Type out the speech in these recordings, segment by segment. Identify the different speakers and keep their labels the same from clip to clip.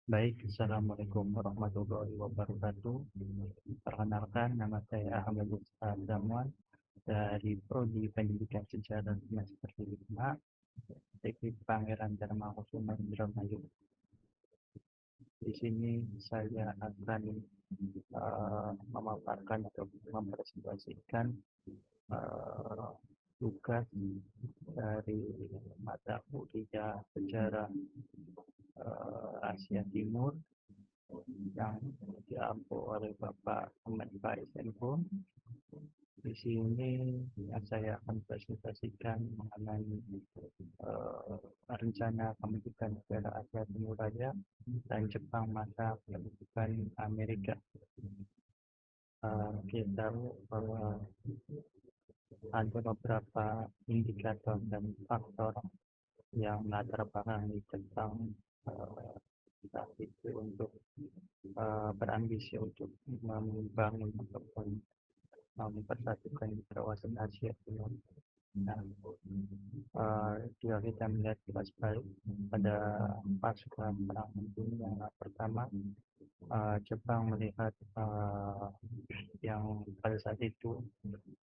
Speaker 1: Baik, Assalamualaikum warahmatullahi wabarakatuh. Perkenalkan, nama saya Ahmad Zamuan dari Prodi Pendidikan Sejarah Semester 5, Teknik Pangeran Darmakusuma Indramayu. Di sini saya akan memaparkan atau mempresentasikan uh, tugas dari mata kuliah sejarah Asia Timur yang diampu oleh Bapak Ahmad Faiz Enpun. Di sini saya akan presentasikan mengenai rencana pembentukan negara Asia Timur Raya dan Jepang masa pembentukan Amerika. Kita tahu bahwa ada beberapa indikator dan faktor yang melatar belakangi tentang saat itu untuk berambisi untuk membangun ataupun mempersatukan kawasan Asia Timur. Nah, jika kita melihat kilas balik pada pasukan perang dunia pertama, Jepang melihat yang pada saat itu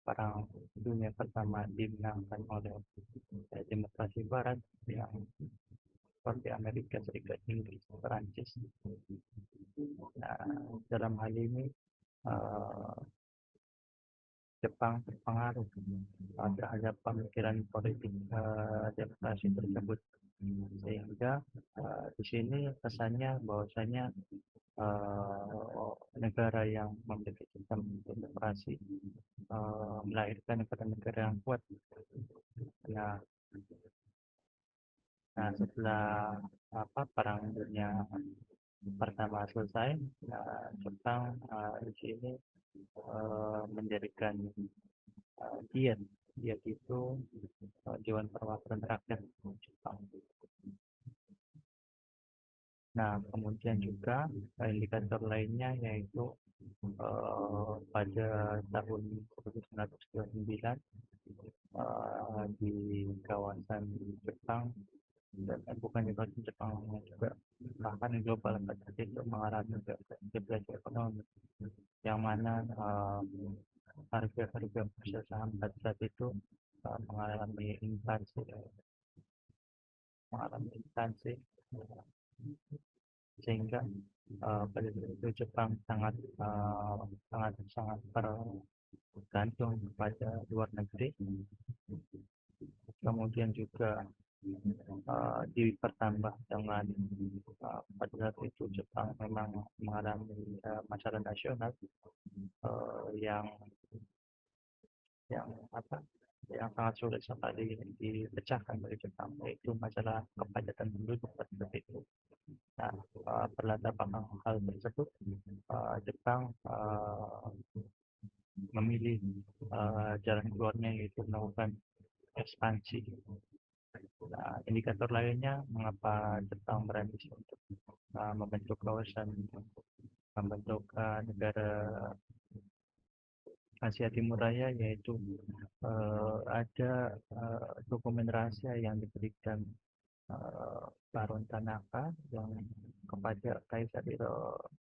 Speaker 1: perang dunia pertama dimenangkan oleh demokrasi Barat yang seperti Amerika Serikat, Inggris, Perancis. Nah, dalam hal ini Jepang terpengaruh terhadap pemikiran politik demokrasi tersebut, sehingga di sini kesannya bahwasanya negara yang memiliki sistem demokrasi melahirkan negara-negara yang kuat. Nah, setelah perang dunia pertama selesai, Jepang di sini mendirikan diet itu Dewan Perwakilan Rakyat Jepang. Nah, kemudian juga indikator lainnya yaitu pada tahun 1929 di kawasan Jepang dan bukan di kawasan Jepang juga, bahkan di global saat itu mengalami depresi ekonomi yang mana harga-harga bursa saham pada saat itu mengalami inflasi, sehingga pada saat itu Jepang sangat bergantung kepada luar negeri. Kemudian juga ditambah dengan pada saat itu Jepang memang mengalami masalah nasional yang sangat sulit sekali dipecahkan dari Jepang, yaitu masalah kepadatan penduduk pada saat itu. Nah, berlatar belakang hal tersebut, Jepang memilih jalan keluarnya yaitu melakukan ekspansi. Nah, indikator lainnya mengapa Jepang berambisi untuk membentuk kawasan, membentuk negara Asia Timur Raya, yaitu ada dokumen rahasia yang diberikan Baron Tanaka yang kepada Kaisar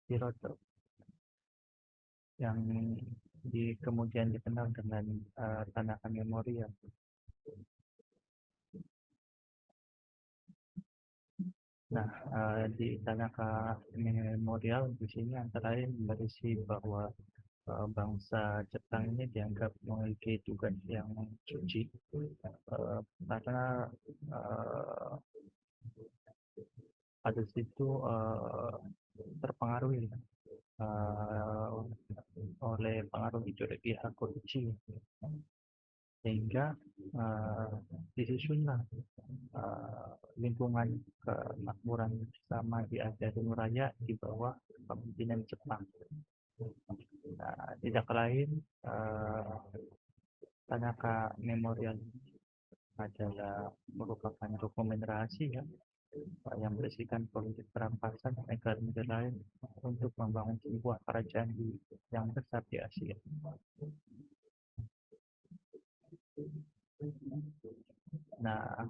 Speaker 1: Hirohito yang kemudian dikenal dengan Tanaka Memorial. Nah, di Tanaka Memorial di sini antara lain berisi bahwa bangsa Jepang ini dianggap memiliki tugas yang suci karena pada situ terpengaruhi oleh pengaruh ideologi Hakuichi, sehingga disusunlah lingkungan kemakmuran bersama di Asia Timur Raya di bawah kepemimpinan Jepang. Nah, tidak lain Tanaka Memorial adalah merupakan dokumen rahasia yang berisikan politik perampasan negara-negara lain untuk membangun sebuah kerajaan yang besar di Asia. Nah,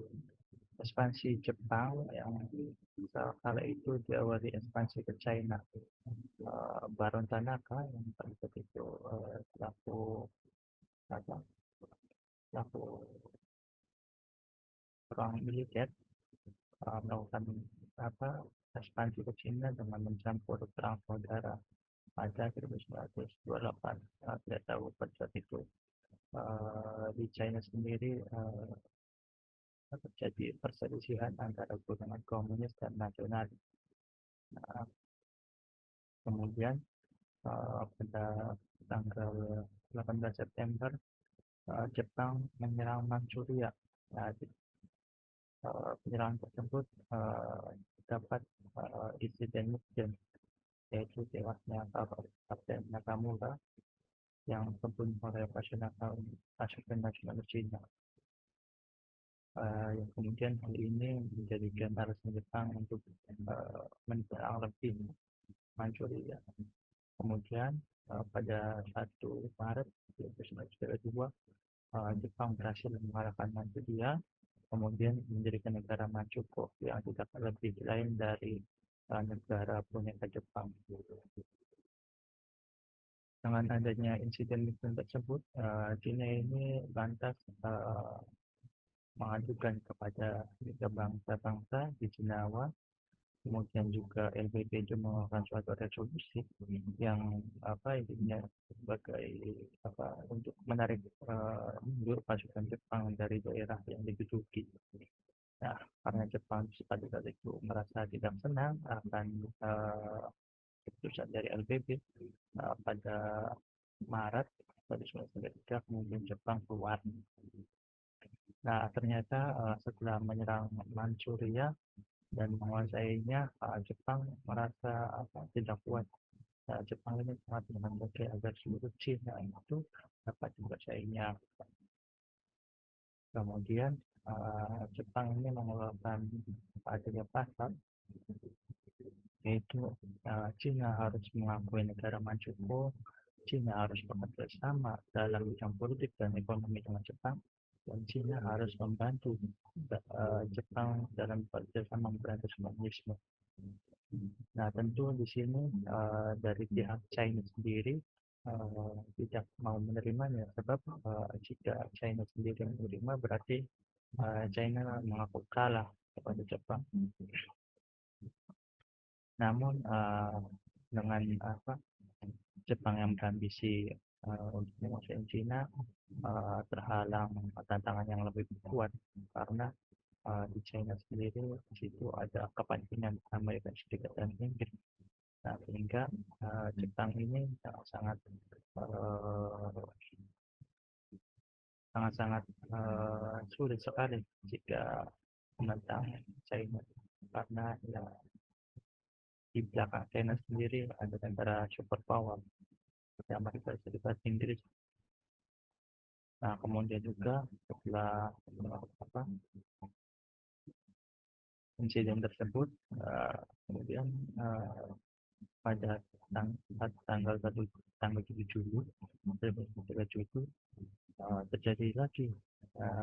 Speaker 1: ekspansi Jepang yang kala itu diawali ekspansi ke China. Baron Tanaka yang pada saat itu selaku apa selaku perang militer melakukan apa ekspansi ke China dengan mencampur perang saudara pada 1928. Tidak tahu pada saat itu di China sendiri terjadi perselisihan antara golongan komunis dan nasionalis. Nah, kemudian pada tanggal 18 September Jepang menyerang Manchuria. Nah, penyerangan tersebut dapat insiden yaitu tewasnya Kapten Nakamura yang terbunuh oleh pasukan nasionalis Cina. Yang kemudian hal ini menjadikan alasan Jepang untuk menyerang lebih Manchuria. Kemudian pada 1 Maret 1942 Jepang berhasil mengalahkan Manchuria, kemudian menjadikan negara Manchukuo yang tidak lebih lain dari negara boneka Jepang. Dengan adanya insiden tersebut, China ini lantas mengajukan kepada tiga bangsa-bangsa di Jinawa, kemudian juga LPP itu mengeluarkan suatu resolusi yang intinya sebagai untuk menarik mundur pasukan Jepang dari daerah yang diduduki. Nah, karena Jepang pada saat itu merasa tidak senang akan keputusan dari LPP, pada Maret 1993 kemudian Jepang keluar. Nah, ternyata setelah menyerang Manchuria dan menguasainya, Jepang merasa tidak kuat. Jepang ini sangat menghendaki agar seluruh Cina itu dapat dikuasainya. Kemudian Jepang ini mengeluarkan adanya pasal yaitu Cina harus mengakui negara Manchukuo, Cina harus bekerja sama dalam bidang politik dan ekonomi dengan Jepang, dan Cina harus membantu Jepang dalam kerjasama memberantas komunisme. Nah, tentu di sini dari pihak China sendiri tidak mau menerimanya, sebab jika China sendiri menerima berarti China mengaku kalah kepada Jepang. Namun dengan Jepang yang berambisi untuk menguasai Cina terhalang tantangan yang lebih kuat karena di China sendiri di situ ada kepentingan Amerika Serikat dan Inggris. Nah, sehingga Jepang ini sangat sulit sekali jika menentang China, karena ya, di belakang China sendiri ada negara superpower seperti Amerika Serikat, Inggris. Nah, kemudian juga setelah insiden tersebut, kemudian pada tanggal 7 Juli 2007 terjadi lagi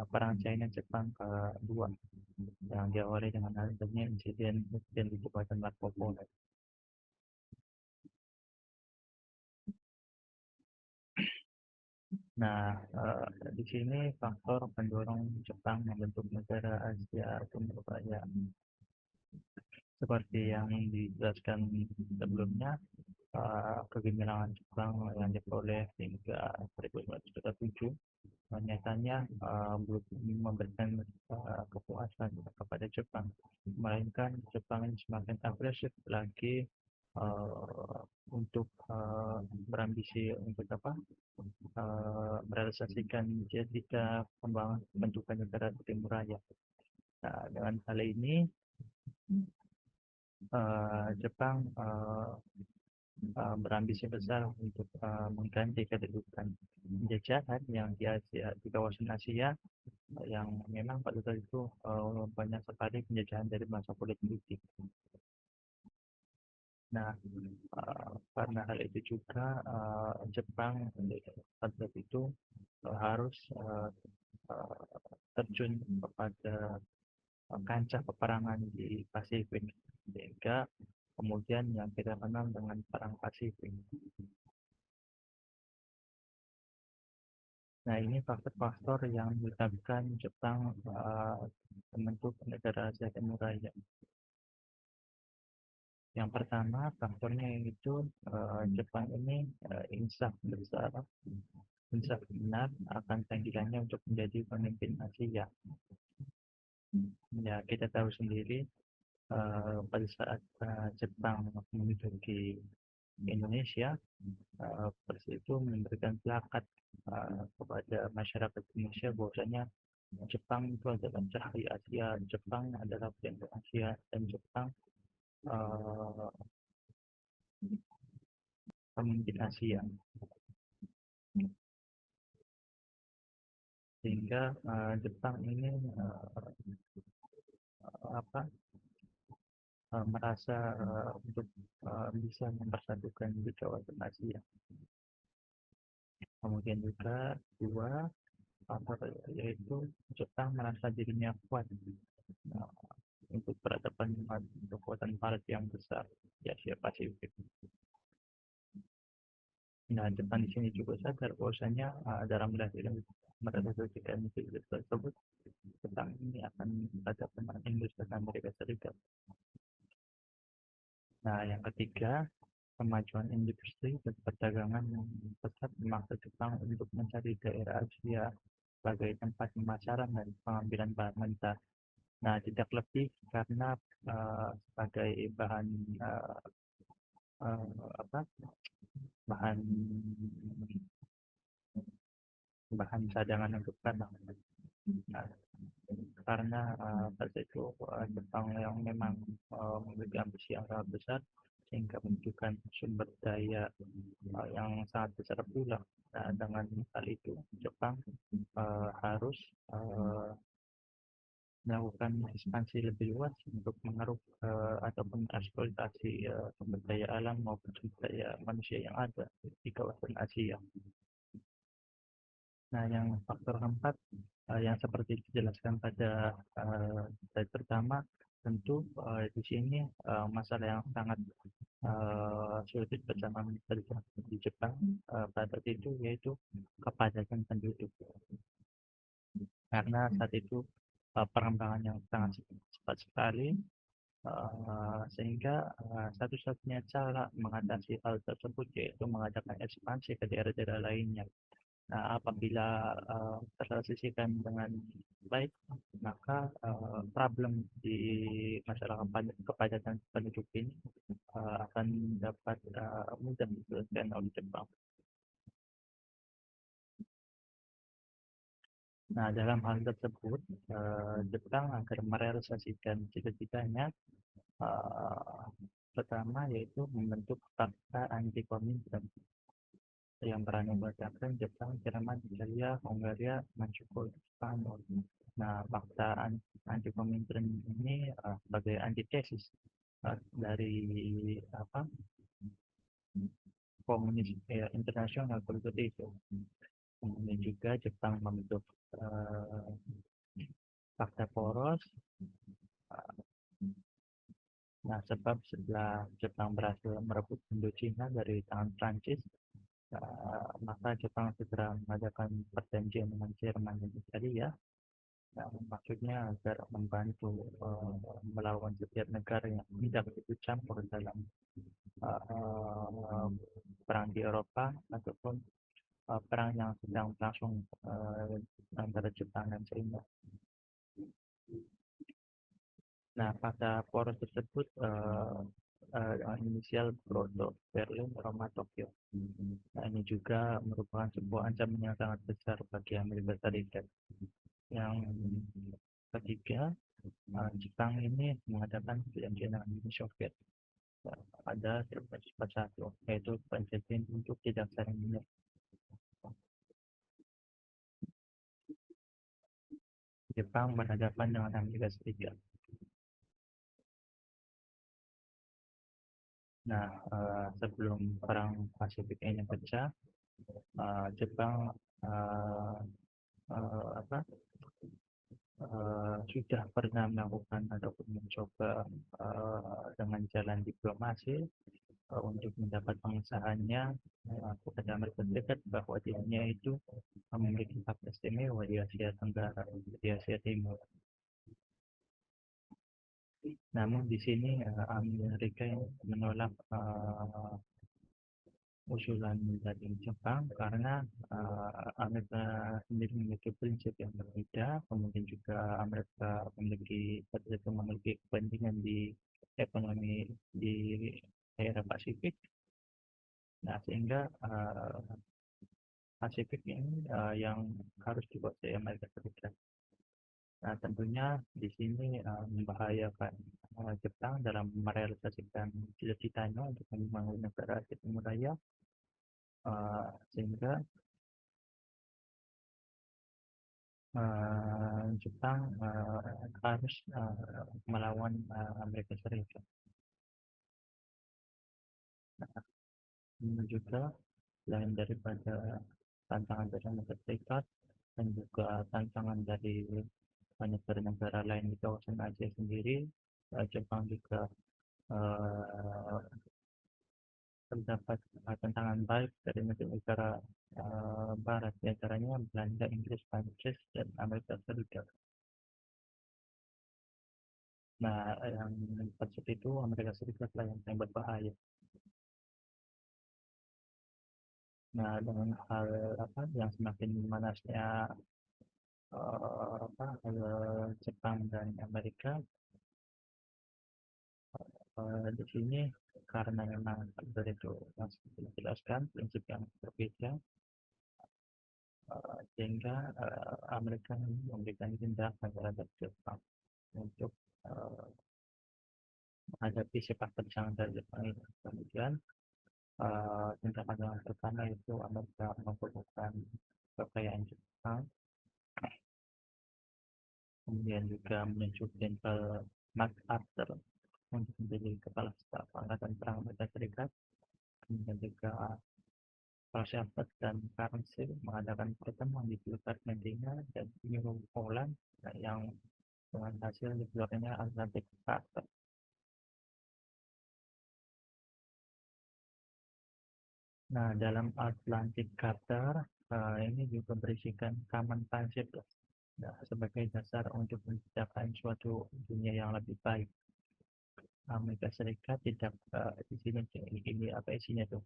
Speaker 1: perang China Jepang kedua yang diawali dengan adanya insiden di Jembatan Marco Polo. Nah, di sini faktor pendorong Jepang membentuk negara Asia Timur Raya seperti yang dijelaskan sebelumnya, kegemilangan Jepang yang diperoleh hingga 1947 nyatanya belum memberikan kepuasan kepada Jepang, melainkan Jepang ini semakin agresif lagi untuk berambisi untuk merealisasikan cita pembentukan negara Timur Raya. Nah, dengan hal ini Jepang berambisi besar untuk mengganti kedudukan penjajahan yang di kawasan Asia yang memang pada saat itu banyak sekali penjajahan dari masa politik. Nah, karena hal itu juga Jepang pada saat itu harus terjun kepada kancah peperangan di Pasifik, sehingga kemudian yang kita kenal dengan Perang Pasifik. Nah, ini faktor-faktor yang menyebabkan Jepang membentuk negara Asia Timur Raya. Yang pertama, faktornya yaitu Jepang ini insaf besar, insaf benar akan panggilannya untuk menjadi pemimpin Asia. Ya, kita tahu sendiri pada saat Jepang menduduki Indonesia, Persis itu memberikan plakat kepada masyarakat Indonesia bahwasanya Jepang itu adalah cahaya Asia, Jepang adalah pelindung Asia, dan Jepang uh, pemimpin Asia. Sehingga Jepang ini apa merasa untuk bisa mempersatukan di kawasan Asia. Kemudian juga dua faktor yaitu Jepang merasa dirinya kuat untuk berhadapan dengan kekuatan Barat yang besar di Asia Pasifik. Nah, Jepang di sini juga sadar bahwasanya dalam mendapatkan misi tersebut, Jepang ini akan berhadapan dengan Inggris dan Amerika Serikat. Nah, yang ketiga, kemajuan industri dan perdagangan yang pesat memaksa Jepang untuk mencari daerah Asia sebagai tempat pemasaran dan pengambilan bahan mentah. Nah, tidak lebih karena sebagai bahan apa bahan bahan cadangan untuk tanah. Nah, karena pada itu Jepang yang memang memiliki ambisi yang sangat besar sehingga membutuhkan sumber daya yang sangat besar pula. Nah, dengan hal itu Jepang harus melakukan ekspansi lebih luas untuk mengeruk ataupun eksploitasi sumber daya alam maupun sumber daya manusia yang ada di kawasan Asia. Nah, yang faktor keempat yang seperti dijelaskan pada slide pertama, tentu di sini masalah yang sangat sulit bersama di Jepang pada saat itu yaitu kepadatan penduduk. Karena saat itu perkembangan yang sangat cepat sekali, sehingga satu-satunya cara mengatasi hal tersebut yaitu mengadakan ekspansi ke daerah-daerah lainnya. Nah, apabila terselesaikan dengan baik, maka problem di masalah kepadatan penduduk ini akan dapat mudah diselesaikan oleh Jepang. Nah, dalam hal tersebut, Jepang agar merealisasikan cita-citanya, pertama yaitu membentuk fakta anti komunisme yang berani mengatakan Jepang, Jerman, Italia, Hungaria, Meksiko, Spanyol. Nah, fakta anti komunisme ini sebagai antitesis dari apa komunis internasional seperti itu. Kemudian juga Jepang membentuk fakta poros. Nah, sebab setelah Jepang berhasil merebut Indochina dari tangan Prancis, maka Jepang segera mengadakan perjanjian dengan Jerman dan Italia. Nah, maksudnya agar membantu melawan setiap negara yang tidak ikut campur dalam perang di Eropa ataupun perang yang sedang berlangsung antara Jepang dan China. Nah, pada poros tersebut dengan inisial Proto, Berlin, Roma, Tokyo. Nah, ini juga merupakan sebuah ancaman yang sangat besar bagi Amerika Serikat. Yang ketiga, Jepang ini mengadakan perjanjian dengan Uni Soviet. Ada 1941, yaitu perjanjian untuk tidak saling menyerang. Jepang berhadapan dengan Amerika Serikat. Nah, sebelum perang Pasifik ini pecah, Jepang apa sudah pernah melakukan ataupun mencoba dengan jalan diplomasi untuk mendapat pengesahannya kepada Amerika Serikat bahwa dirinya itu memiliki hak istimewa di Asia Tenggara, di Asia Timur. Namun di sini Amerika yang menolak usulan dari Jepang karena Amerika sendiri memiliki prinsip yang berbeda, kemudian juga Amerika memiliki kepentingan di ekonomi di daerah Pasifik. Nah, sehingga Pasifik ini yang harus dikuasai Amerika Serikat. Nah, tentunya di sini membahayakan Jepang dalam merealisasikan cita-citanya untuk membangun negara Asia Timur Raya, sehingga Jepang harus melawan Amerika Serikat. Nah, ini juga selain daripada tantangan dari Amerika Serikat dan juga tantangan dari negara-negara lain di kawasan Asia sendiri, Jepang juga uh, terdapat tantangan baik dari negara-negara Barat, di antaranya Belanda, Inggris, Prancis, dan Amerika Serikat. Nah, yang seperti itu Amerika Serikat lah yang paling berbahaya. Nah, dengan hal apa yang semakin memanasnya Jepang dan Amerika di sini, karena memang dari itu yang seperti dijelaskan prinsip yang berbeda, sehingga Amerika memberikan tindakan terhadap Jepang untuk uh, menghadapi sepak terjang dari Jepang ini. Kemudian tindakan yang pertama itu Amerika memperlukan kekayaan Jepang, kemudian juga menunjuk Jenderal MacArthur untuk menjadi kepala staf angkatan perang Amerika Serikat, kemudian juga Roosevelt dan Carnegie mengadakan pertemuan di Teluk Argentina dan New Holland yang dengan hasil dikeluarkannya Atlantic Charter. Nah, dalam Atlantic Charter ini juga berisikan common principle sebagai dasar untuk menciptakan suatu dunia yang lebih baik. Amerika Serikat tidak di sini ini apa isinya tuh?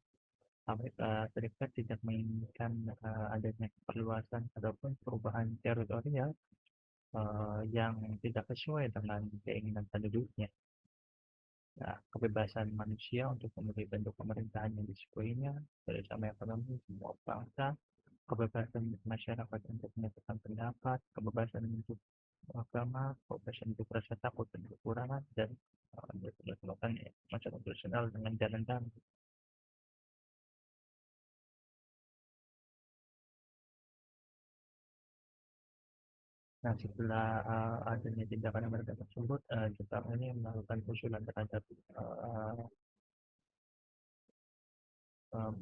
Speaker 1: Amerika Serikat tidak menginginkan adanya perluasan ataupun perubahan teritorial yang tidak sesuai dengan keinginan penduduknya. Nah, kebebasan manusia untuk memilih bentuk pemerintahan yang disukuinya, kerjasama ekonomi semua bangsa, kebebasan masyarakat untuk menyatakan pendapat, kebebasan untuk agama, kebebasan untuk rasa takut dan kekurangan, dan melakukan masyarakat tradisional dengan jalan damai. Nah, setelah adanya tindakan Amerika tersebut, Jepang ini melakukan usulan terhadap uh, uh,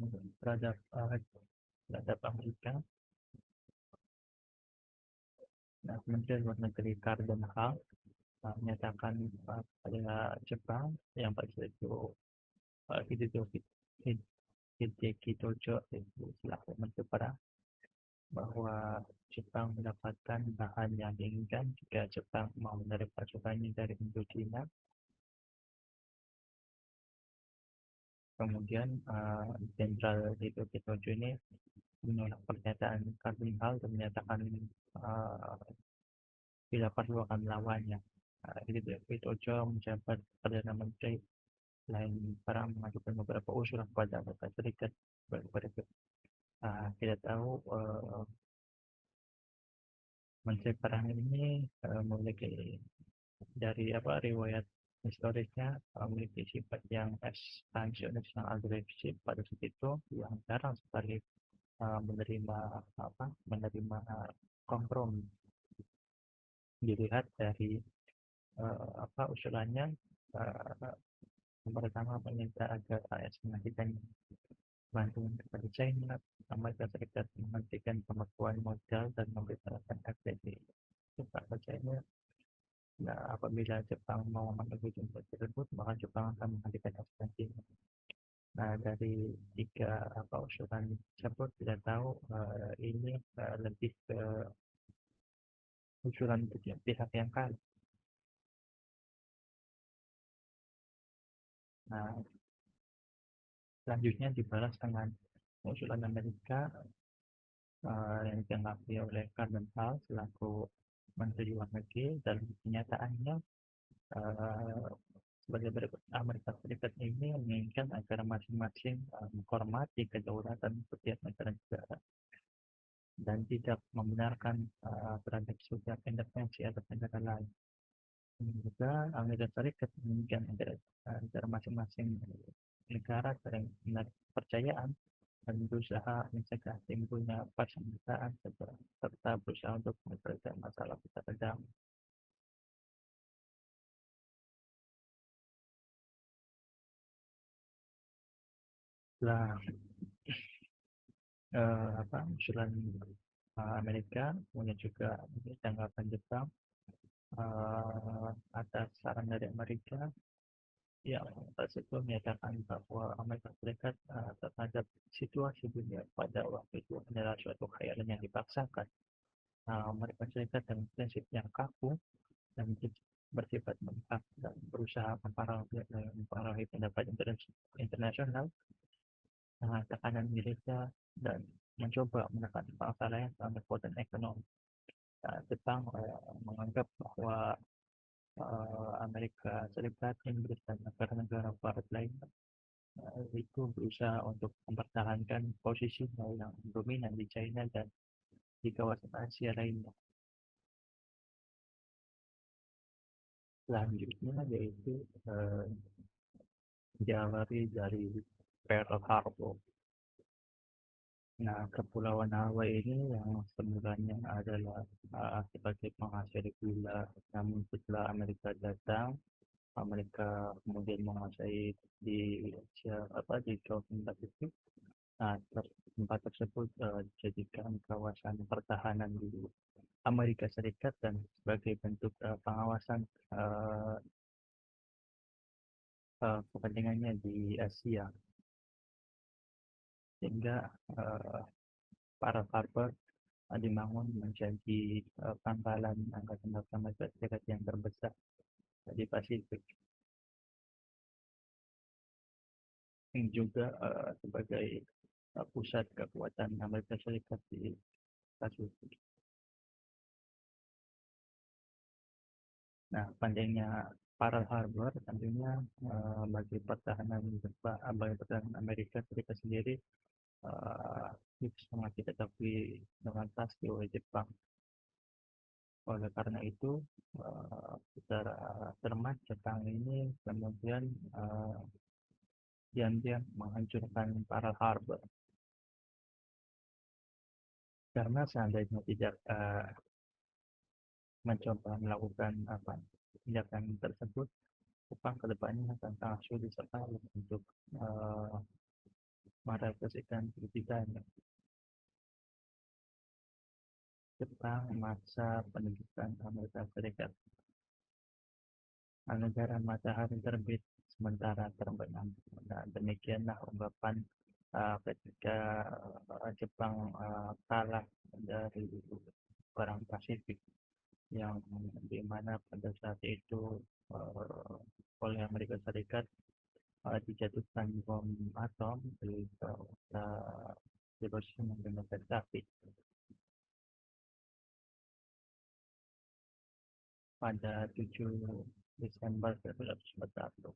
Speaker 1: terhadap terhadap Amerika. Nah, Kementerian Luar Negeri Cardinal menyatakan pada Jepang yang pada itu Hideki Tojo itu selaku Menteri Perang bahwa Jepang mendapatkan bahan yang diinginkan jika Jepang mau menarik pasukannya dari Indochina. Kemudian Jenderal Hideki Tojo ini menolak pernyataan Kardinal dan menyatakan uh, bila perlu akan melawannya. Hideki Tojo menjabat Perdana Menteri selain perang mengajukan beberapa usulan kepada Amerika Serikat kepada kita tahu Menteri Perang ini memiliki dari riwayat historisnya memiliki sifat yang ekspansionis yang agresif pada saat itu yang jarang sekali menerima menerima kompromi. Dilihat dari usulannya, uh, yang pertama meminta agar AS menghentikan bantuan kepada China, Amerika Serikat menghentikan pembekuan modal dan memberikan FTT. Jepang saja ini. Nah, apabila Jepang mau memenuhi tujuan tersebut, maka Jepang akan menghentikan ekspansi. Nah, dari tiga usulan tersebut kita tahu ini lebih ke usulan pihak yang kan. Nah, selanjutnya dibalas dengan usulan Amerika yang ditanggapi oleh Carmen Hall selaku Menteri Luar Negeri. Dalam kenyataannya sebagai berikut, Amerika Serikat ini menginginkan agar masing-masing menghormati kedaulatan setiap negara dan tidak membenarkan terhadap setiap independensi atau negara lain. Dan juga Amerika Serikat menginginkan agar masing-masing negara saling menarik kepercayaan dan berusaha mencegah timbulnya persenjataan serta berusaha untuk menyelesaikan masalah secara damai. Setelah usulan Amerika, kemudian juga tanggapan Jepang atas saran dari Amerika yang tersebut menyatakan bahwa Amerika Serikat terhadap situasi dunia pada waktu itu adalah suatu khayalan yang dipaksakan. Amerika Serikat dengan prinsip yang kaku dan bersifat memihak dan berusaha mempengaruhi pendapat internasional dengan tekanan militer dan mencoba menekan bangsa lain dalam kekuatan ekonomi. Jepang menganggap bahwa Amerika Serikat, Inggris, dan negara-negara barat lain itu berusaha untuk mempertahankan posisinya yang dominan di China dan di kawasan Asia lainnya. Selanjutnya yaitu diawali dari Pearl Harbor. Nah, Kepulauan Hawaii ini yang semulanya adalah sebagai penghasil gula, namun setelah Amerika datang, Amerika kemudian menguasai di di kawasan Pasifik. Nah, tempat tersebut dijadikan kawasan pertahanan di Amerika Serikat dan sebagai bentuk pengawasan kepentingannya di Asia, sehingga para Harbor dibangun menjadi pangkalan angkatan darat Amerika Serikat yang terbesar di Pasifik, yang juga sebagai pusat kekuatan Amerika Serikat di Pasifik. Nah, pandainya Pearl Harbor tentunya bagi pertahanan Amerika Serikat sendiri itu sangat diketahui dengan pasti oleh Jepang. Oleh karena itu, secara cermat Jepang ini kemudian diam-diam menghancurkan Pearl Harbor. Karena seandainya tidak mencoba melakukan tindakan tersebut, Jepang kedepannya akan sangat sulit sekali untuk merealisasikan ketiganya. Jepang masa pendudukan Amerika Serikat. Negara matahari terbit sementara terbenam. Nah, demikianlah ungkapan ketika Jepang kalah dari perang Pasifik, yang dimana pada saat itu oleh Amerika Serikat dijatuhkan bom atom di kota Hiroshima dan Nagasaki pada 7 Desember 1941.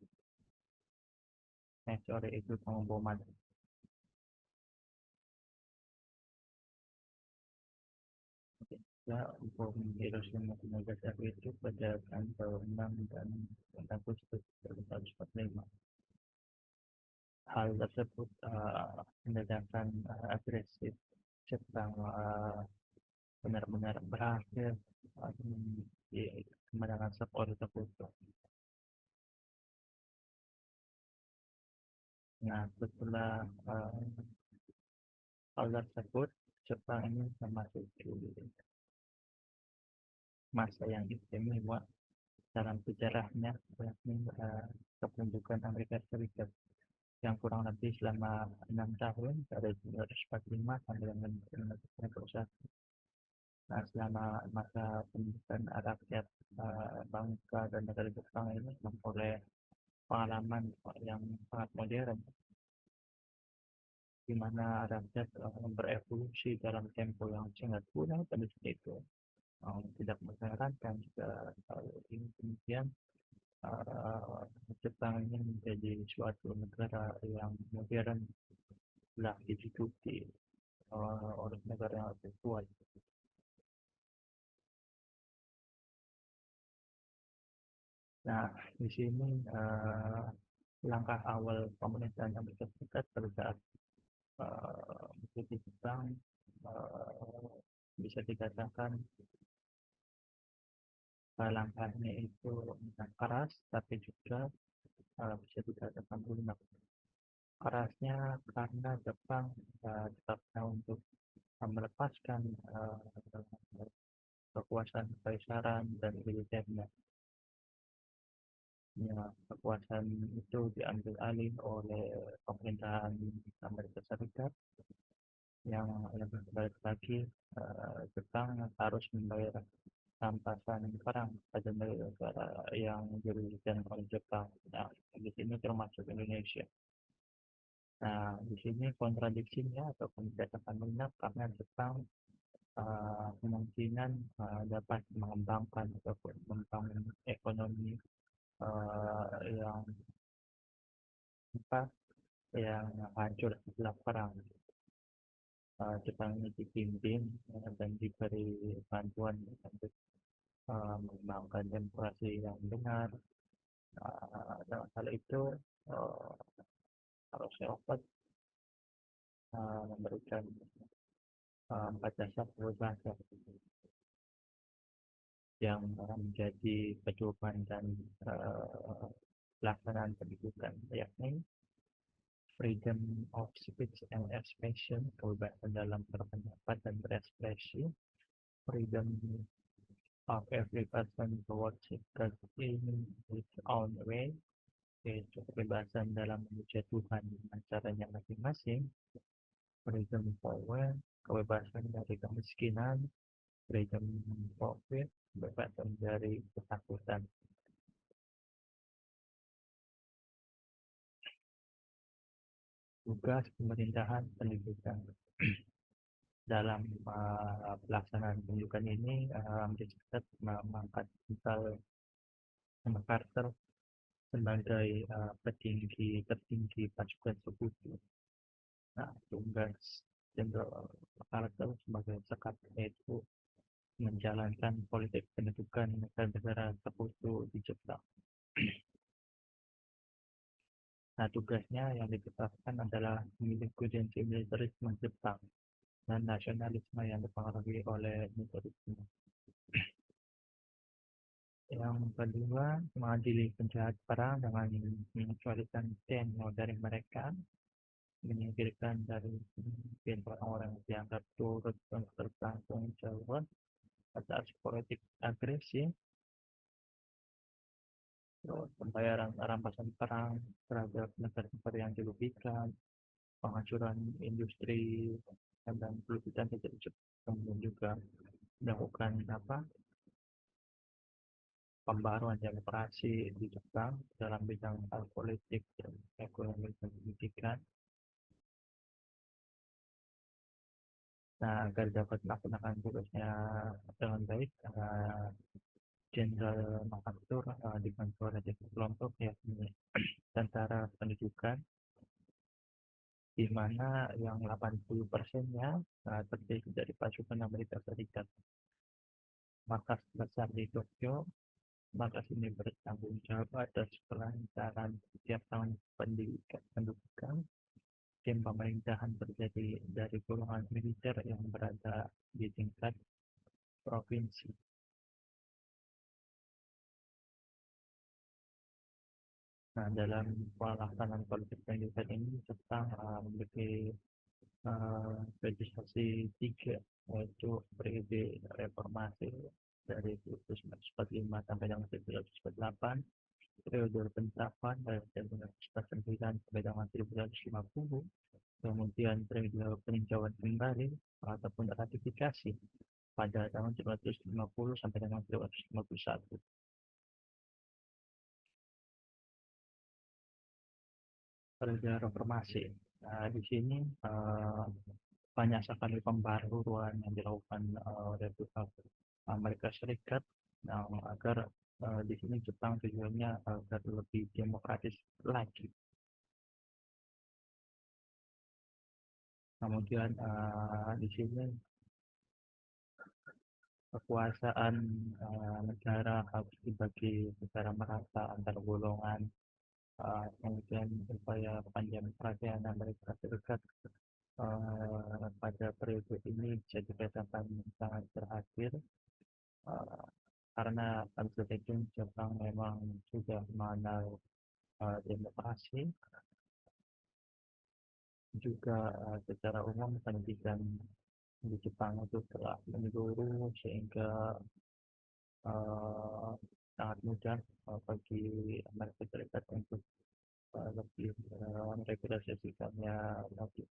Speaker 1: Sore itu pengeboman. Ya, bom Hiroshima dan Nagasaki itu pada tanggal 6 dan Agustus 1945. Hal tersebut menandakan agresif Jepang benar-benar berhasil di kemenangan skor tersebut. Nah, setelah hal tersebut, Jepang ini memasuki masa yang istimewa dalam sejarahnya, yakni kepemimpinan Amerika Serikat yang kurang lebih selama 6 tahun dari 1945 sampai dengan 1991. Nah, selama masa pemerintahan rakyat bangsa dan negara Jepang ini memperoleh pengalaman yang sangat modern, di mana rakyat berevolusi dalam tempo yang sangat kuat pada saat itu. Tidak mengherankan jika ini kemudian uh, Jepang ini menjadi suatu negara yang modern telah diduduki oleh negara yang lebih kuat. Nah, di sini langkah awal pemerintahan Amerika Serikat pada saat menjadi Jepang uh, bisa dikatakan langkahnya itu keras, tapi juga bisa dikatakan lunak. Kerasnya karena Jepang tetap untuk melepaskan kekuasaan kekaisaran dan militernya. Ya, kekuasaan itu diambil alih oleh pemerintahan Amerika Serikat yang lebih baik lagi Jepang harus membayar rampasan perang pada negara yang dirugikan oleh Jepang. Nah, di sini termasuk Indonesia. Nah, di sini kontradiksinya atau dikatakan benar karena Jepang kemungkinan dapat mengembangkan ataupun membangun ekonomi yang apa yang hancur setelah perang. Jepang ini dipimpin dan diberi bantuan untuk mengembangkan demokrasi yang benar. Dalam hal itu uh, harus dapat memberikan 4 dasar kebebasan yang menjadi pedoman dan pelaksanaan pendidikan, yakni freedom of speech and expression, kebebasan dalam berpendapat dan berekspresi, freedom of every person to worship God in his own way, yaitu kebebasan dalam memuja Tuhan dengan caranya masing-masing, freedom for wealth, kebebasan dari kemiskinan, freedom for fear, kebebasan dari ketakutan. Tugas pemerintahan pendidikan dalam pelaksanaan pendidikan ini disebut mengangkat misal Carter sebagai petinggi tertinggi pasukan sekutu. Nah, tugas Jenderal Carter sebagai sekretaris itu menjalankan politik pendudukan negara sekutu di Jepang. Nah, tugasnya yang ditetapkan adalah memiliki militerisme Jepang dan nasionalisme yang dipengaruhi oleh militerisme. Yang kedua, mengadili penjahat perang dengan mengecualikan senior dari mereka, menyingkirkan dari mungkin orang-orang yang dianggap turut bertanggung jawab atas politik agresi, terus pembayaran rampasan perang terhadap negara-negara yang dirugikan, penghancuran industri dan pelupitan tidak cepat, kemudian juga melakukan pembaruan demokrasi di Jepang dalam bidang politik dan ekonomi dan pendidikan. Nah, agar dapat melaksanakan tugasnya dengan baik, Jenderal MacArthur dibantu oleh kelompok yakni tentara pendidikan, di mana yang 80%-nya terdiri dari pasukan Amerika Serikat. Markas besar di Tokyo, markas ini bertanggung jawab atas kelancaran setiap tahun pendidikan. Tim pemerintahan terjadi dari golongan militer yang berada di tingkat provinsi. Nah, dalam pelaksanaan politik pendidikan ini Jepang memiliki legislasi tiga, yaitu periode reformasi dari 1945 sampai dengan 1948, periode penetapan dari 1949 sampai dengan 1950, kemudian periode peninjauan kembali ataupun ratifikasi pada tahun 1950 sampai dengan 1951. Periode reformasi. Nah, di sini banyak sekali pembaruan yang dilakukan oleh pihak Amerika Serikat, agar di sini Jepang tujuannya agar lebih demokratis lagi. Kemudian di sini kekuasaan negara harus dibagi secara merata antar golongan. Kemudian upaya panjang perhatian Amerika Serikat pada periode ini bisa dikatakan sangat berakhir, uh, karena tentu saja Jepang memang sudah mengenal demokrasi, juga secara umum pendidikan di Jepang itu telah menyeluruh sehingga uh, sangat mudah bagi Amerika Serikat untuk lebih meregulasikannya lagi.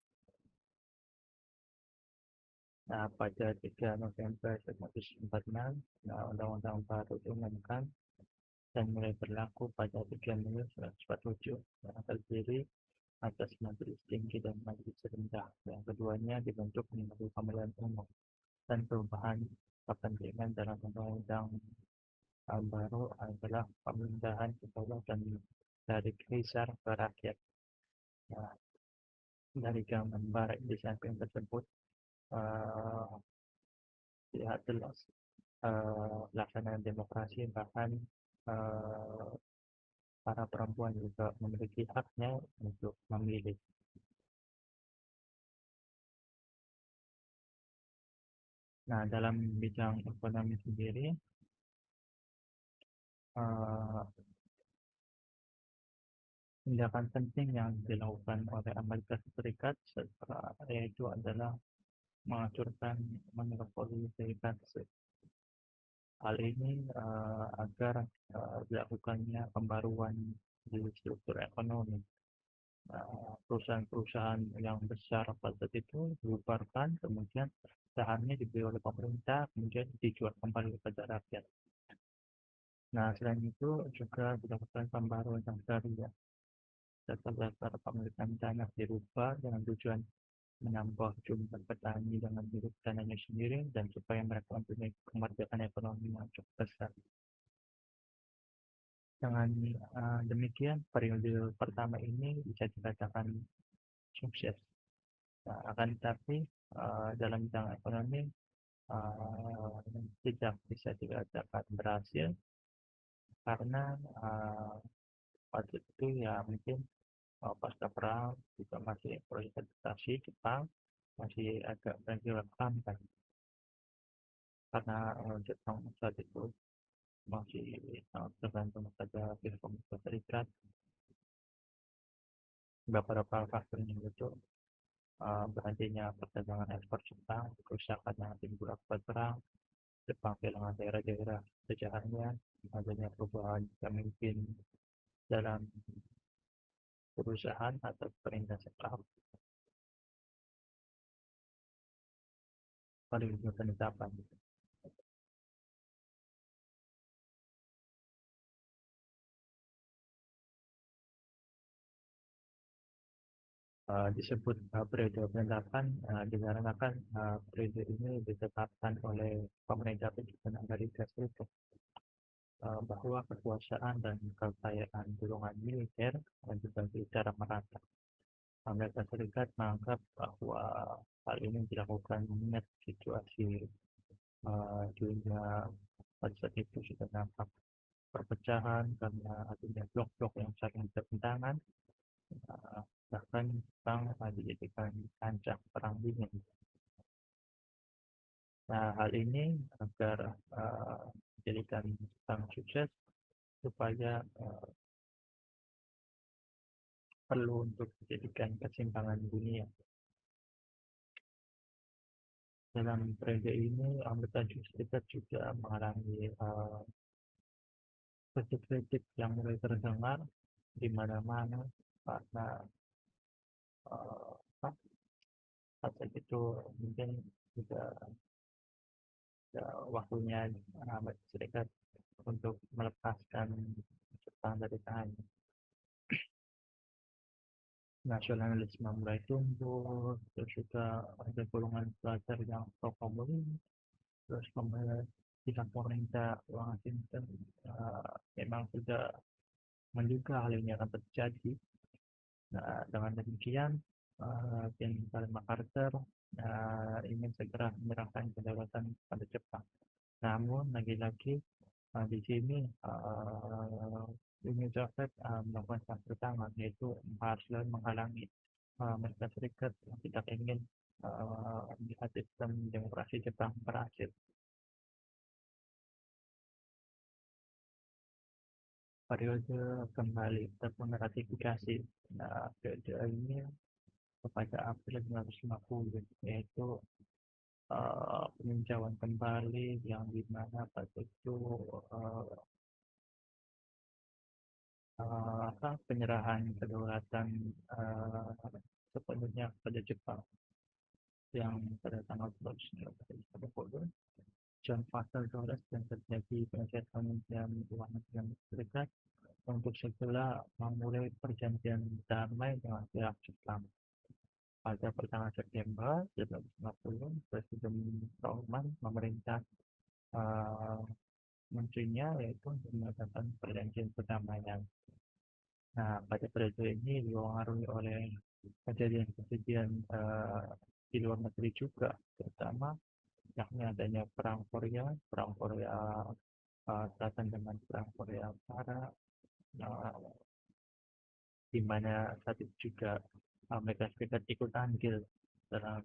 Speaker 1: Nah, pada 3 November 1946, Undang-Undang baru diumumkan dan mulai berlaku pada 3 Mei 1947, yang terdiri atas majelis tinggi dan majelis rendah. Yang keduanya dibentuk melalui pemilihan umum dan perubahan kepentingan dalam undang-undang baru adalah pemindahan kedaulatan dari kaisar ke rakyat. Nah, dari gambar di samping tersebut uh, lihat jelas pelaksanaan demokrasi, bahkan uh, para perempuan juga memiliki haknya untuk memilih. Nah, dalam bidang ekonomi sendiri, uh, tindakan penting yang dilakukan oleh Amerika Serikat yaitu adalah menghancurkan monopoli serikat. Hal ini agar dilakukannya pembaruan di struktur ekonomi. Perusahaan-perusahaan yang besar pada saat itu dibubarkan, kemudian sahamnya dibeli oleh pemerintah, kemudian dijual kembali kepada rakyat. Nah, selain itu juga dilakukan pembaruan yang baru, ya. Dasar-dasar pemilikan tanah dirubah dengan tujuan menambah jumlah petani dengan milik tanahnya sendiri dan supaya mereka mempunyai kemerdekaan ekonomi yang cukup besar. Dengan demikian, periode pertama ini bisa dikatakan sukses. Nah, akan tetapi dalam bidang ekonomi tidak bisa dikatakan berhasil karena pada itu ya mungkin pasca perang juga masih proses adaptasi Jepang masih agak bergerak kan, karena Jepang saat itu masih sangat tergantung pada pihak Amerika Serikat. Beberapa faktor yang itu berhentinya perdagangan ekspor Jepang, kerusakan yang timbul akibat perang, Jepang kehilangan daerah-daerah sejarahnya, adanya perubahan pemimpin dalam perusahaan atau perintah sektor pada penetapan. Disebut periode penetapan dikarenakan periode ini ditetapkan oleh pemerintah Presiden Amerika Serikat bahwa kekuasaan dan kekayaan golongan militer dibagi secara merata. Amerika Serikat menganggap bahwa hal ini dilakukan mengingat situasi dunia pada saat itu sudah nampak perpecahan karena adanya blok-blok yang saling bertentangan, bahkan Jepang dijadikan kancah perang dingin. Nah, hal ini agar menjadikan Jepang sukses supaya perlu untuk menjadikan keseimbangan dunia. Dalam periode ini, Amerika Serikat juga mengalami kritik-kritik yang mulai terdengar di mana-mana karena eh, apa, kata itu mungkin juga waktunya Amerika Serikat untuk melepaskan Jepang dari tangannya. Nasionalisme mulai tumbuh, terus juga ada golongan pelajar yang pro komunis, terus kemudian pihak pemerintah Washington memang sudah menduga hal ini akan terjadi. Nah, dengan demikian, General MacArthur ingin segera menyerahkan kedaulatan pada Jepang. Namun, lagi-lagi di sini Uni Soviet melakukan hal pertama, yaitu harus menghalangi Amerika Serikat yang tidak ingin melihat sistem demokrasi Jepang berhasil. Periode kembali ataupun ratifikasi periode ini pada April 1950, yaitu peninjauan kembali yang dimana pada itu penyerahan kedaulatan sepenuhnya pada Jepang yang pada tanggal 12 John Foster Dulles dan terjadi penasihat Kementerian Luar Negeri Amerika Serikat untuk segera memulai perjanjian damai dengan pihak Jepang. Pada pertengahan September 1950, Presiden Truman memerintah uh, menterinya yaitu untuk mengadakan perjanjian perdamaian. Nah, pada periode ini dipengaruhi oleh kejadian-kejadian di luar negeri juga, terutama yakni adanya Perang Korea Selatan dengan Perang Korea Utara, uh, di mana saat itu juga Amerika Serikat ikut andil dalam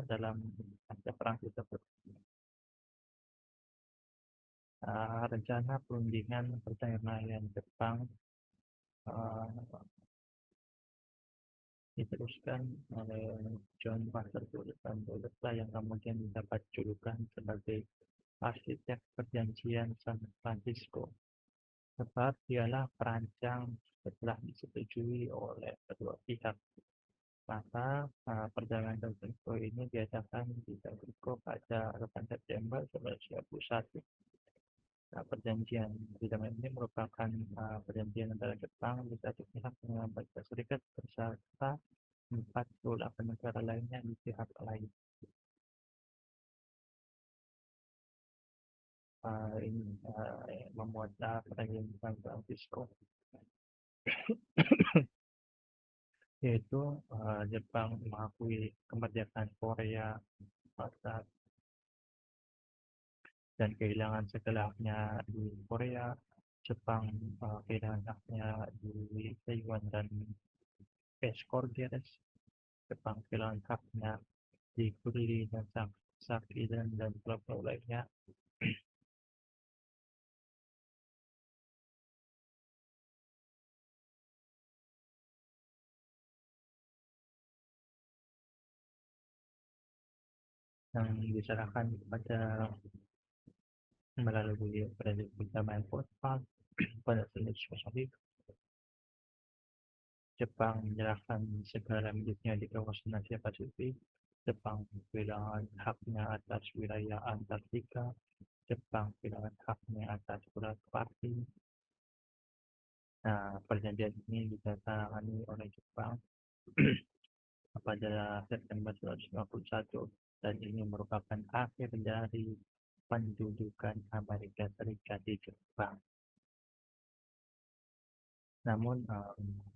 Speaker 1: dalam perang tersebut. Rencana perundingan perdamaian Jepang uh, diteruskan oleh John Foster Dulles yang kemudian mendapat julukan sebagai arsitek perjanjian San Francisco, sebab dialah perancang setelah disetujui oleh kedua pihak. Maka perdamaian Francisco ini diadakan di San Francisco pada 8 September 1951. Nah, perjanjian perdamaian ini merupakan perjanjian antara Jepang di satu pihak dengan Amerika Serikat beserta 48 negara lainnya di pihak lain. Ini memuat perjanjian San Francisco, yaitu Jepang mengakui kemerdekaan Korea Barat dan kehilangan segala haknya di Korea. Jepang kehilangan haknya di Taiwan dan Peskorgeres. Jepang kehilangan haknya di Kurili dan Sakti dan pulau-pulau lainnya. Yang diserahkan kepada melalui perjanjian perdamaian Postpal pada 1905. Jepang menyerahkan segala miliknya di kawasan Asia Pasifik. Jepang kehilangan haknya atas wilayah Antartika. Jepang kehilangan haknya atas Pulau Party. Nah, perjanjian ini ditandatangani oleh Jepang pada September 1951 dan ini merupakan akhir dari pendudukan Amerika Serikat di Jepang. Namun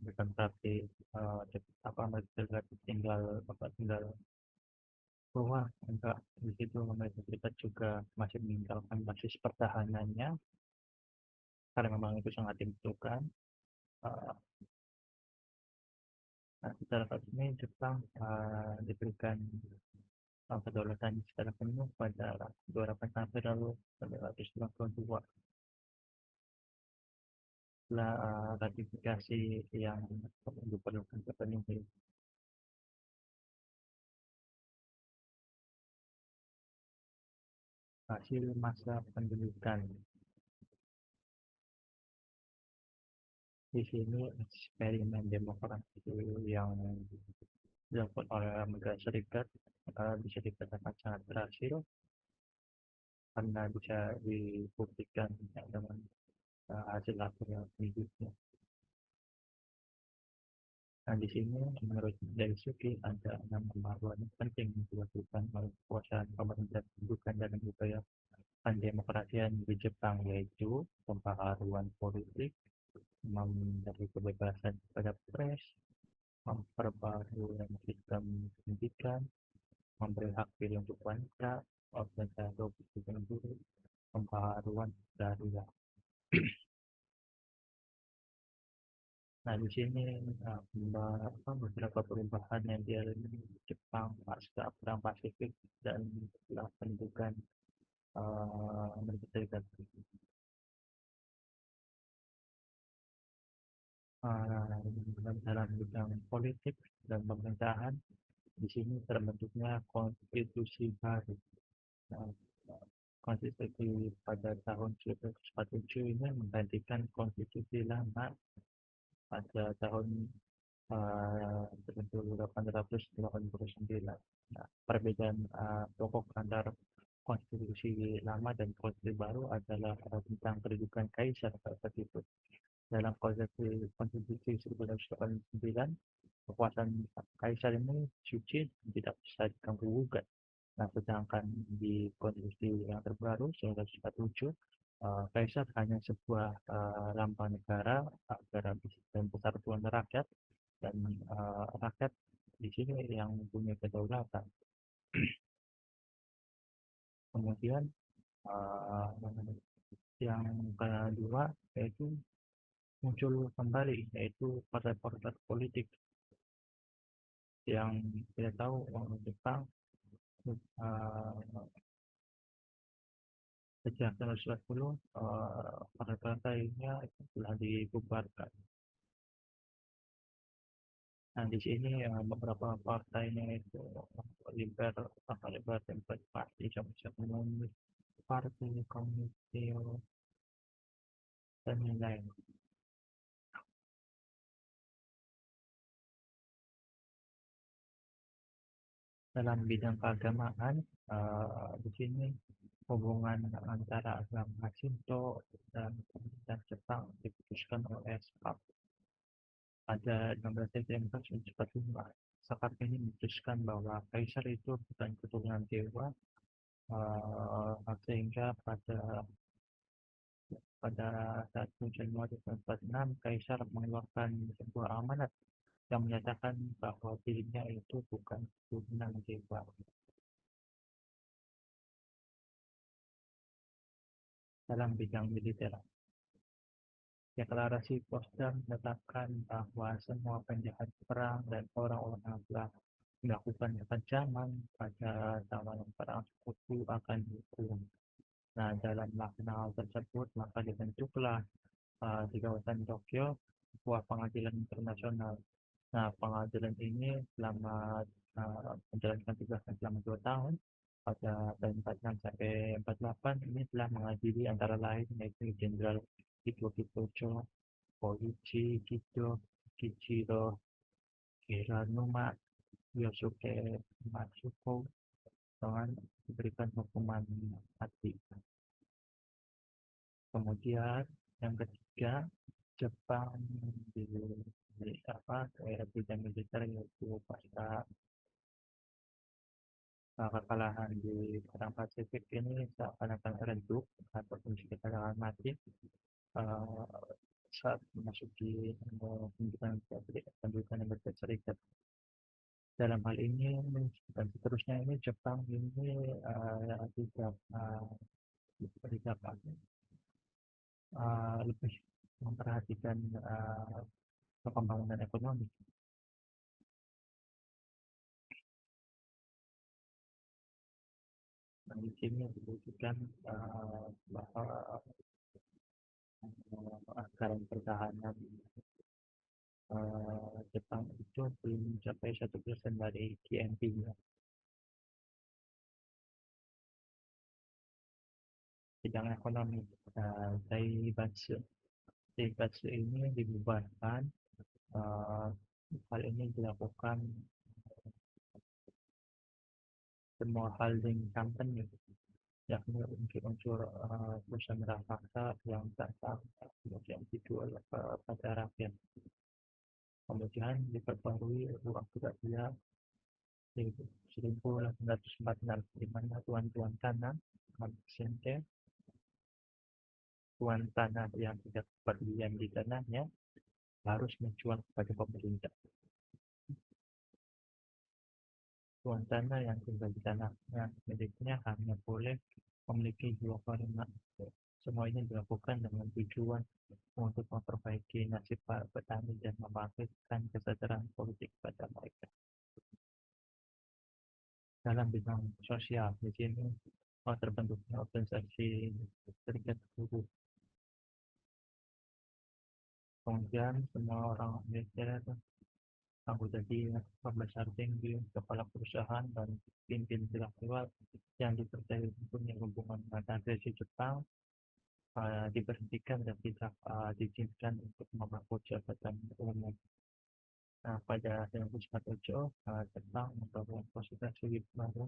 Speaker 1: bukan berarti Amerika Serikat tinggal keluar, enggak. Di situ Amerika Serikat juga masih meninggalkan basis pertahanannya karena memang itu sangat dibutuhkan. Uh, nah, secara resmi Jepang diberikan kedaulatan secara penuh pada 28 April lalu 1992 setelah ratifikasi yang diperlukan terpenuhi. hasil masa pendidikan. Di sini eksperimen demokrasi yang dilakukan oleh Amerika Serikat bisa dikatakan sangat berhasil karena bisa dibuktikan dengan hasil laporan selanjutnya. Nah, di sini menurut Daisuke ada 6 pembaruan penting yang dilakukan oleh kekuasaan pemerintah pendidikan dan budaya pendemokrasian di Jepang, yaitu pembaharuan politik, memberi kebebasan kepada pers, memperbarui sistem pendidikan, memberi hak pilih untuk wanita, organisasi guru, pembaharuan darurat. Nah, di sini beberapa perubahan yang dialami Jepang pasca Perang Pasifik dan setelah pendudukan Amerika Serikat. Dalam bidang politik dan pemerintahan, di sini terbentuknya konstitusi baru. Nah, konstitusi pada tahun 1947 ini menggantikan konstitusi lama pada tahun 1889. Nah, perbedaan pokok antara konstitusi lama dan konstitusi baru adalah tentang kedudukan kaisar saat itu. Dalam konstitusi 1989, kekuasaan kaisar ini suci tidak bisa diganggu gugat. Nah, sedangkan di konstitusi yang terbaru 1947, kaisar hanya sebuah lambang negara agar dan persatuan rakyat dan rakyat di sini yang punya kedaulatan. Kemudian uh, yang kedua yaitu muncul kembali yaitu partai-partai politik yang kita tahu orang Jepang uh, sejak tahun 1910 partai-partainya telah dibubarkan. Nah, di sini beberapa partainya itu liberal, partai liberal, partai komunis, partai komunis, dan lain-lain. Dalam bidang keagamaan, di sini hubungan antara agama Shinto dan pemerintah Jepang diputuskan oleh SPAC pada 16 Desember 1945. SPAC ini memutuskan bahwa kaisar itu bukan keturunan dewa, sehingga pada 1 Januari 1946 kaisar mengeluarkan sebuah amanat yang menyatakan bahwa dirinya itu bukan keturunan dewa. Dalam bidang militer, deklarasi Potsdam menetapkan bahwa semua penjahat perang dan orang-orang yang telah melakukan kekejaman pada zaman perang sekutu akan dihukum. Nah, dalam melaksanakan hal tersebut, maka dibentuklah di kawasan Tokyo sebuah pengadilan internasional. Nah, pengadilan ini selama menjalankan tugasnya selama 2 tahun pada tahun 46 sampai 48 ini telah mengadili antara lain yaitu Jenderal Ito Kikucho, Koichi Kido, Kichiro Hiranuma, Yosuke Matsuko dengan diberikan hukuman mati. Kemudian yang ketiga, Jepang di bidang militer yaitu pasca kekalahan di Perang Pasifik ini seakan-akan redup ataupun dikatakan mati uh, saat memasuki pendudukan Amerika Serikat. Dalam hal ini dan seterusnya ini Jepang ini tidak tidak lebih memperhatikan pembangunan ekonomi. Dan di sini dibutuhkan bahwa anggaran pertahanan Jepang itu belum mencapai 1% dari GNP-nya. bidang ekonomi. Daibatsu ini dibubarkan. Uh, Hal ini dilakukan semua holding company, yakni unsur-unsur perusahaan raksasa yang tak sah kemudian dijual pada rakyat. Kemudian diperbarui uang tidak dia 1846, di mana tuan-tuan tanah, Sente, tuan tanah yang tidak berdiam di tanahnya harus menjual kepada pemerintah. Tuan tanah yang tinggal di tanahnya miliknya hanya boleh memiliki 2/5. Semua ini dilakukan dengan tujuan untuk memperbaiki nasib para petani dan membangkitkan kesadaran politik pada mereka. Dalam bidang sosial, di sini terbentuknya organisasi serikat buruh. Kemudian semua orang militer, anggota dinas, pembesar tinggi, kepala perusahaan, dan pimpin intelektual yang dipercaya punya hubungan dengan agresi Jepang diberhentikan dan tidak diizinkan untuk memangku jabatan umum. Nah, pada 1947, Jepang membangun konstitusi baru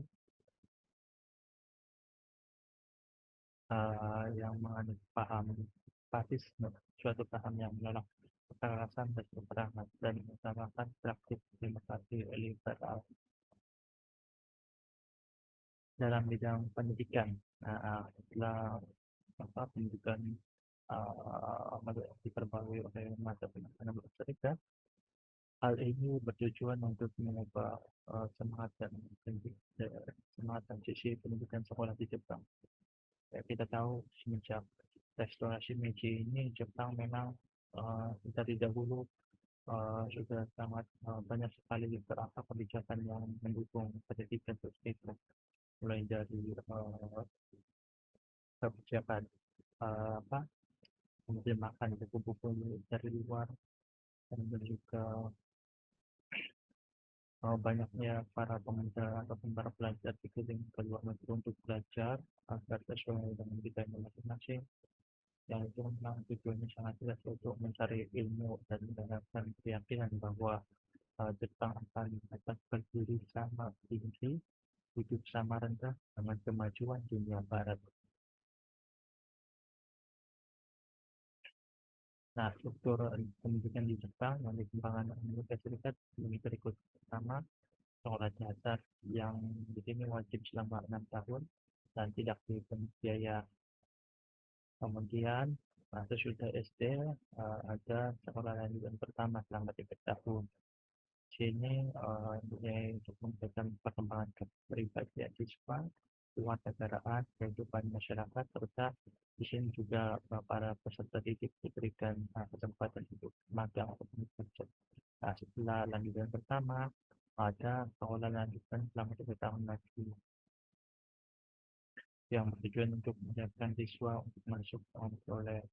Speaker 1: yang menganut paham pasisme, suatu paham yang menolak kekerasan dan peperangan dan mengutamakan praktik demokrasi liberal. Dalam bidang pendidikan, setelah pendidikan diperbarui oleh masa pendidikan Amerika Serikat, hal ini bertujuan untuk mengubah semangat dan sisi pendidikan sekolah di Jepang. Kita tahu semenjak restorasi Meiji ini Jepang memang dari dahulu sudah sangat banyak sekali berangkat kebijakan yang mendukung pendidikan seperti itu, mulai dari kebijakan menerjemahkan buku-buku dari luar, dan juga banyaknya para pemuda atau para pelajar dikirim ke luar negeri untuk belajar agar sesuai dengan bidangnya masing-masing. Yang itu memang tujuannya sangat jelas untuk mencari ilmu dan mendapatkan keyakinan bahwa Jepang akan dapat berdiri sama tinggi, hidup sama rendah dengan kemajuan dunia barat. Nah, struktur pendidikan di Jepang yang dikembangkan Amerika Serikat ini berikut. Pertama, sekolah dasar yang di sini wajib selama 6 tahun dan tidak dipungut biaya. Kemudian sesudah SD ada sekolah lanjutan pertama selama 3 tahun. Sini untuk memberikan perkembangan kepribadian siswa, kewarganegaraan, kehidupan masyarakat, serta di sini juga para peserta didik diberikan kesempatan untuk magang atau bekerja. Setelah lanjutan pertama, ada sekolah lanjutan selama 3 tahun lagi yang bertujuan untuk menyiapkan siswa untuk masuk memperoleh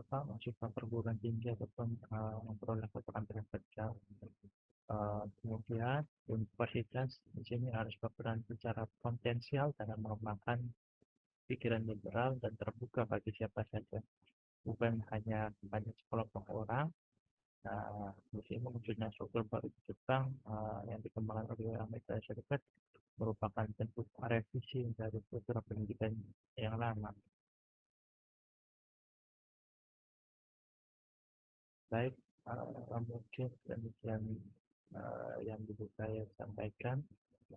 Speaker 1: masuk ke perguruan tinggi ataupun memperoleh keterampilan kerja. Kemudian universitas di sini harus berperan secara potensial dalam mengembangkan pikiran liberal dan terbuka bagi siapa saja, bukan hanya kepada sekelompok orang. Di sini munculnya struktur baru di Jepang yang dikembangkan oleh Amerika Serikat merupakan bentuk revisi dari struktur pendidikan yang lama. Baik, mungkin demikian yang dulu saya sampaikan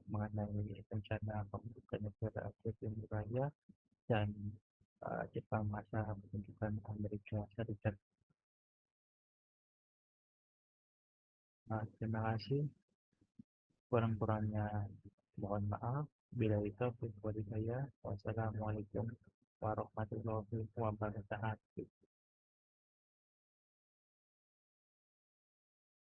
Speaker 1: mengenai rencana pembentukan negara Asia Timur Raya dan Jepang masa pembentukan Amerika Serikat. Terima kasih. Kurang-kurangnya mohon maaf. Bila itu dari saya. Wassalamualaikum warahmatullahi wabarakatuh.